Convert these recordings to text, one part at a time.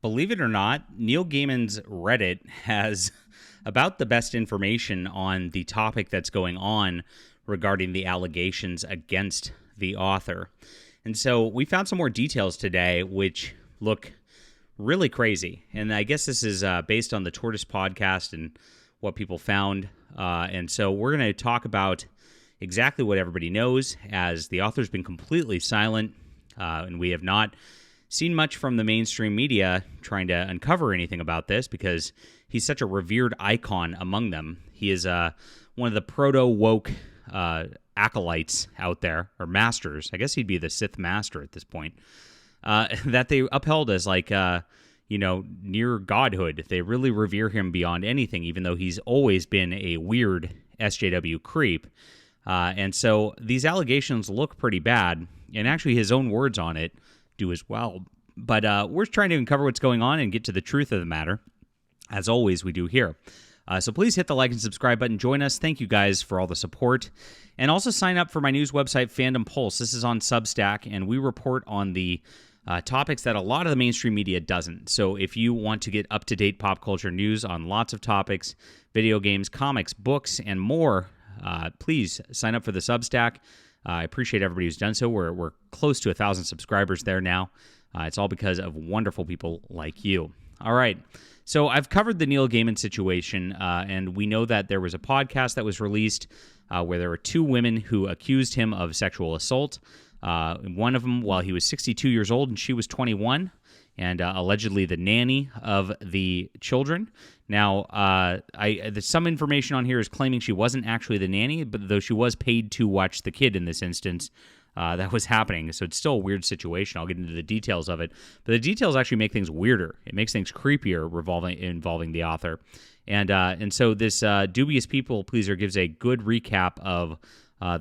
Believe it or not, Neil Gaiman's Reddit has about the best information on the topic that's going on regarding the allegations against the author. And so we found some more details today, which look really crazy. And I guess this is based on the Tortoise podcast and what people found. And so we're going to talk about exactly what everybody knows, as the author's been completely silent, and we have not seen much from the mainstream media trying to uncover anything about this because he's such a revered icon among them. He is one of the proto-woke acolytes out there, or masters. I guess he'd be the Sith master at this point, that they upheld as near godhood. They really revere him beyond anything, even though he's always been a weird SJW creep. And so these allegations look pretty bad, and actually his own words on it do as well. But we're trying to uncover what's going on and get to the truth of the matter, as always we do here. So please hit the like and subscribe button. Join us. Thank you guys for all the support. And also sign up for my news website, Fandom Pulse. This is on Substack, and we report on the topics that a lot of the mainstream media doesn't. So if you want to get up-to-date pop culture news on lots of topics, video games, comics, books, and more, please sign up for the Substack. I appreciate everybody who's done so. We're close to 1,000 subscribers there now. It's all because of wonderful people like you. All right. So I've covered the Neil Gaiman situation, and we know that there was a podcast that was released where there were two women who accused him of sexual assault. One of them while he was 62 years old and she was 21, and allegedly the nanny of the children. Now, there's some information on here is claiming she wasn't actually the nanny, but though she was paid to watch the kid in this instance, that was happening. So it's still a weird situation. I'll get into the details of it. But the details actually make things weirder. It makes things creepier involving the author. And so this dubious people pleaser gives a good recap of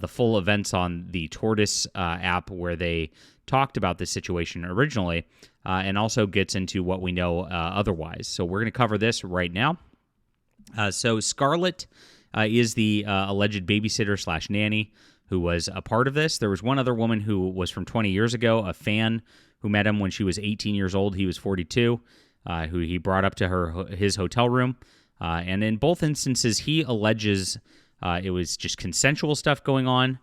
the full events on the Tortoise app where they talked about this situation originally, and also gets into what we know otherwise. So we're going to cover this right now. So Scarlett is the alleged babysitter / nanny who was a part of this. There was one other woman who was from 20 years ago, a fan who met him when she was 18 years old. He was 42, who he brought up to his hotel room. And in both instances, he alleges it was just consensual stuff going on.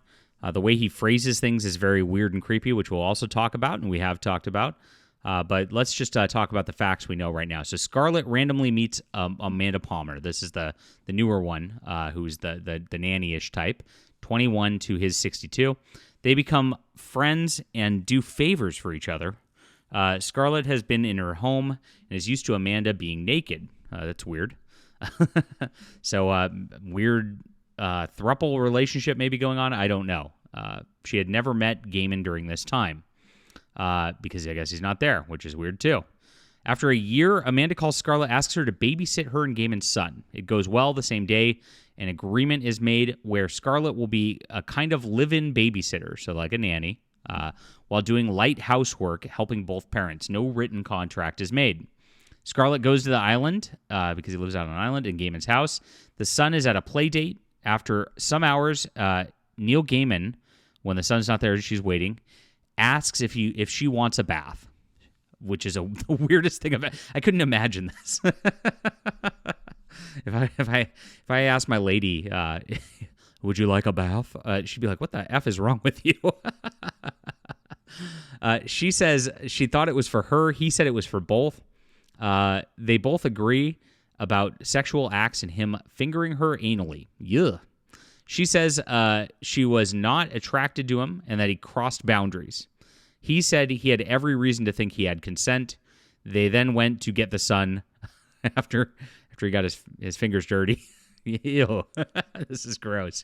The way he phrases things is very weird and creepy, which we'll also talk about, and we have talked about. But let's just talk about the facts we know right now. So Scarlett randomly meets Amanda Palmer. This is the newer one, who's the nanny-ish type, 21 to his 62. They become friends and do favors for each other. Scarlett has been in her home and is used to Amanda being naked. That's weird. So weird throuple relationship maybe going on. I don't know. She had never met Gaiman during this time because I guess he's not there, which is weird too. After a year, Amanda calls Scarlett, asks her to babysit her and Gaiman's son. It goes well the same day. An agreement is made where Scarlett will be a kind of live-in babysitter, so like a nanny, while doing light housework, helping both parents. No written contract is made. Scarlett goes to the island because he lives out on an island in Gaiman's house. The son is at a play date. After some hours, Neil Gaiman, when the son's not there, she's waiting, asks if she wants a bath, which is the weirdest thing I couldn't imagine this. If I asked my lady, would you like a bath? She'd be like, what the F is wrong with you? She says she thought it was for her. He said it was for both. They both agree about sexual acts and him fingering her anally. Yuh. She says she was not attracted to him and that he crossed boundaries. He said he had every reason to think he had consent. They then went to get the son after he got his fingers dirty. Ew. This is gross.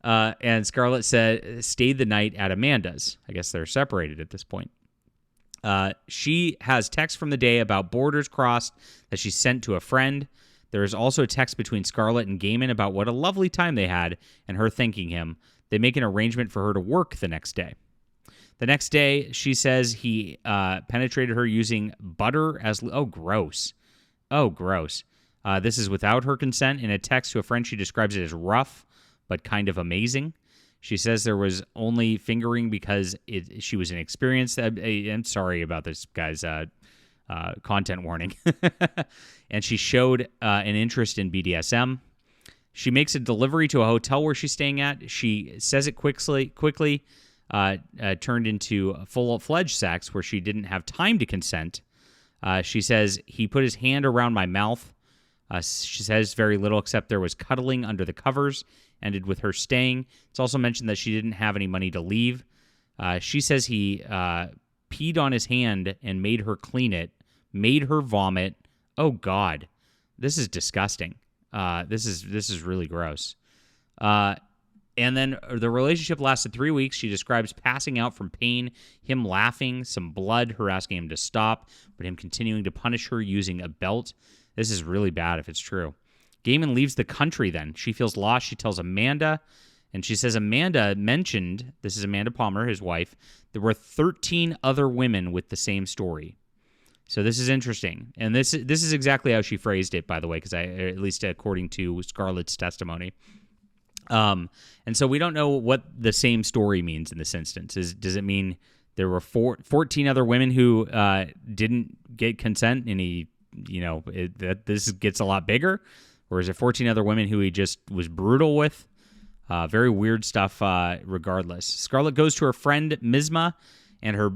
And Scarlett stayed the night at Amanda's. I guess they're separated at this point. She has text from the day about borders crossed that she sent to a friend. There is also a text between Scarlett and Gaiman about what a lovely time they had and her thanking him. They make an arrangement for her to work the next day. The next day, she says he penetrated her using butter as... Oh, gross. Oh, gross. This is without her consent. In a text to a friend, she describes it as rough, but kind of amazing. She says there was only fingering because she was inexperienced. I'm sorry about this, guys. content warning. And she showed an interest in BDSM. She makes a delivery to a hotel where she's staying at. She says it quickly turned into full-fledged sex where she didn't have time to consent. She says, he put his hand around my mouth. She says very little except there was cuddling under the covers, ended with her staying. It's also mentioned that she didn't have any money to leave. She says he peed on his hand and made her clean it, made her vomit. Oh, God. This is disgusting. This is really gross. And then the relationship lasted 3 weeks. She describes passing out from pain, him laughing, some blood, her asking him to stop, but him continuing to punish her using a belt. This is really bad if it's true. Gaiman leaves the country then. She feels lost. She tells Amanda, and she says Amanda mentioned, this is Amanda Palmer, his wife, there were 13 other women with the same story. So this is interesting. And this is exactly how she phrased it, by the way, because at least according to Scarlett's testimony. And so we don't know what the same story means in this instance. Does it mean there were 14 other women who didn't get consent and that this gets a lot bigger? Or is it 14 other women who he just was brutal with? Very weird stuff regardless. Scarlett goes to her friend Mizma and her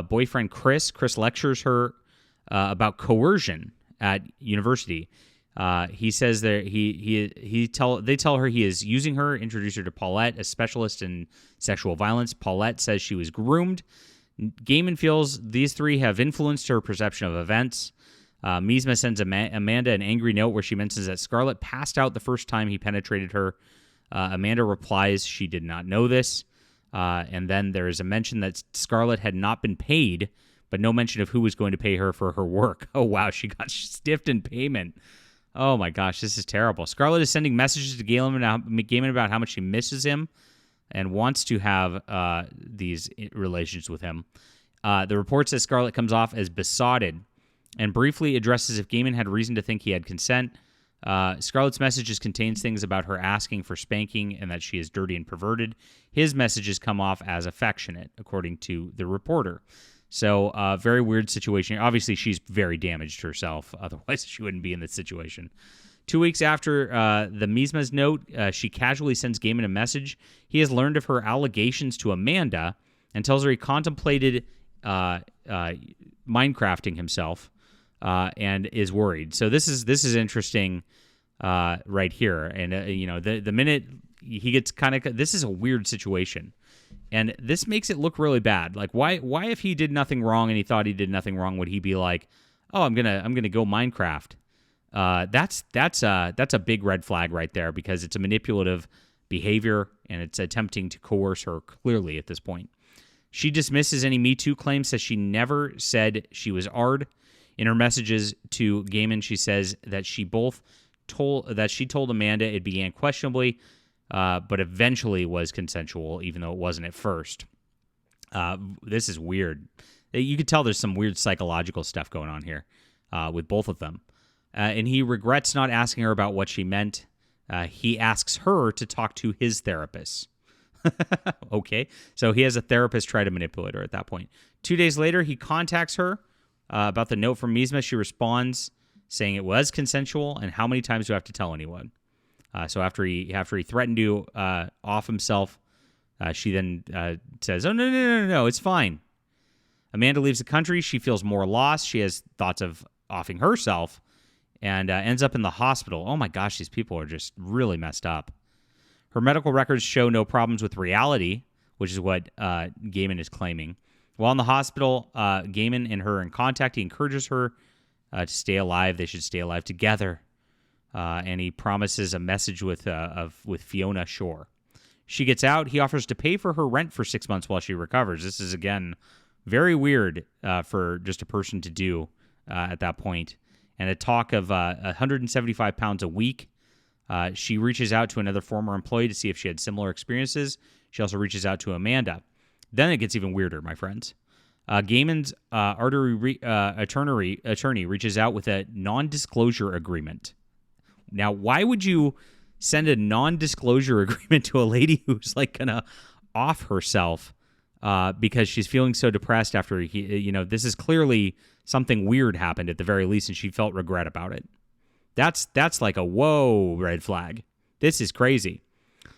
boyfriend Chris. Chris lectures her about coercion at university. He says that they tell her he is using her, introduce her to Paulette, a specialist in sexual violence. Paulette says she was groomed. Gaiman feels these three have influenced her perception of events. Mizma sends Amanda an angry note where she mentions that Scarlett passed out the first time he penetrated her. Amanda replies she did not know this. And then there is a mention that Scarlett had not been paid, but no mention of who was going to pay her for her work. Oh, wow, she got stiffed in payment. Oh, my gosh, this is terrible. Scarlett is sending messages to Gaiman about how much she misses him and wants to have these relations with him. The report says Scarlett comes off as besotted and briefly addresses if Gaiman had reason to think he had consent. Scarlett's messages contains things about her asking for spanking and that she is dirty and perverted. His messages come off as affectionate, according to the reporter. So, very weird situation. Obviously, she's very damaged herself. Otherwise, she wouldn't be in this situation. 2 weeks after the Mizma's note, she casually sends Gaiman a message. He has learned of her allegations to Amanda and tells her he contemplated Minecrafting himself and is worried. So this is interesting right here. And, the minute he gets this is a weird situation. And this makes it look really bad. Like, why if he did nothing wrong and he thought he did nothing wrong, would he be like, oh, I'm gonna go Minecraft? That's a big red flag right there because it's a manipulative behavior and it's attempting to coerce her clearly at this point. She dismisses any Me Too claims, says she never said she was ARD. In her messages to Gaiman, she says that she told Amanda it began questionably, but eventually was consensual, even though it wasn't at first. This is weird. You could tell there's some weird psychological stuff going on here with both of them. And he regrets not asking her about what she meant. He asks her to talk to his therapist. Okay, so he has a therapist try to manipulate her at that point. 2 days later, he contacts her about the note from Mizma. She responds saying it was consensual, and how many times do I have to tell anyone? So after he threatened to off himself, she then says, "Oh no, it's fine." Amanda leaves the country. She feels more lost. She has thoughts of offing herself, and ends up in the hospital. Oh my gosh, these people are just really messed up. Her medical records show no problems with reality, which is what Gaiman is claiming. While in the hospital, Gaiman and her are in contact. He encourages her to stay alive. They should stay alive together. And he promises a message with Fiona Shore. She gets out. He offers to pay for her rent for 6 months while she recovers. This is, again, very weird for just a person to do at that point. And a talk of 175 pounds a week. She reaches out to another former employee to see if she had similar experiences. She also reaches out to Amanda. Then it gets even weirder, my friends. Gaiman's attorney reaches out with a non-disclosure agreement. Now, why would you send a non-disclosure agreement to a lady who's like gonna off herself because she's feeling so depressed after this is clearly something weird happened at the very least, and she felt regret about it. That's like a whoa red flag. This is crazy.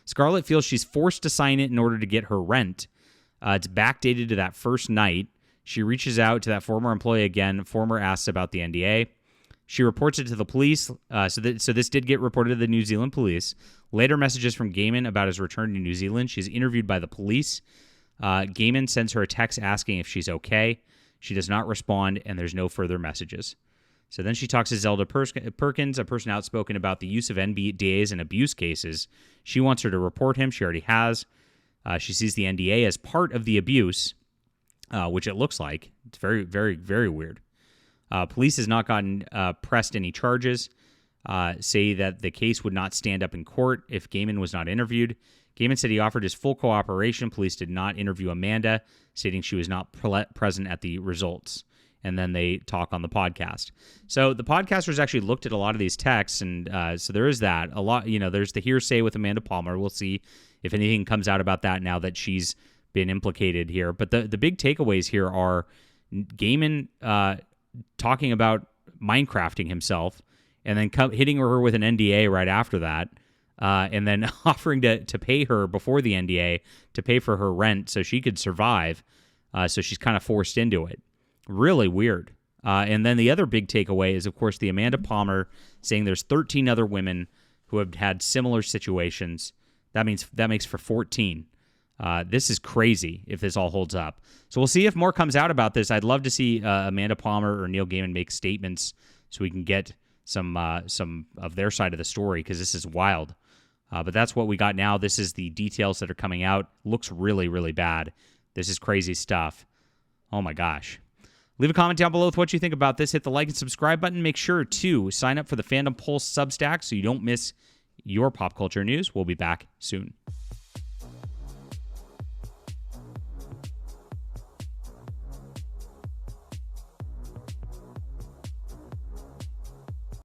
Scarlett feels she's forced to sign it in order to get her rent. It's backdated to that first night. She reaches out to that former employee again. Former asks about the NDA. She reports it to the police. So this did get reported to the New Zealand police. Later messages from Gaiman about his return to New Zealand. She's interviewed by the police. Gaiman sends her a text asking if she's okay. She does not respond, and there's no further messages. So then she talks to Zelda Perkins, a person outspoken about the use of NDAs in abuse cases. She wants her to report him. She already has. She sees the NDA as part of the abuse, which it looks like. It's very, very, very weird. Police has not gotten pressed any charges, say that the case would not stand up in court if Gaiman was not interviewed. Gaiman said he offered his full cooperation. Police did not interview Amanda, stating she was not present at the results. And then they talk on the podcast. So the podcasters actually looked at a lot of these texts, and so there is that. A lot, there's the hearsay with Amanda Palmer. We'll see if anything comes out about that now that she's been implicated here. But the big takeaways here are Gaiman talking about Minecrafting himself, and then hitting her with an NDA right after that, and then offering to pay her before the NDA to pay for her rent so she could survive. So she's kind of forced into it. Really weird. And then the other big takeaway is, of course, the Amanda Palmer saying there's 13 other women who have had similar situations. That makes for 14. This is crazy if this all holds up. So we'll see if more comes out about this. I'd love to see Amanda Palmer or Neil Gaiman make statements so we can get some of their side of the story, because this is wild. But that's what we got now. This is the details that are coming out. Looks really, really bad. This is crazy stuff. Oh my gosh. Leave a comment down below with what you think about this. Hit the like and subscribe button. Make sure to sign up for the Fandom Pulse Substack so you don't miss your pop culture news. We'll be back soon.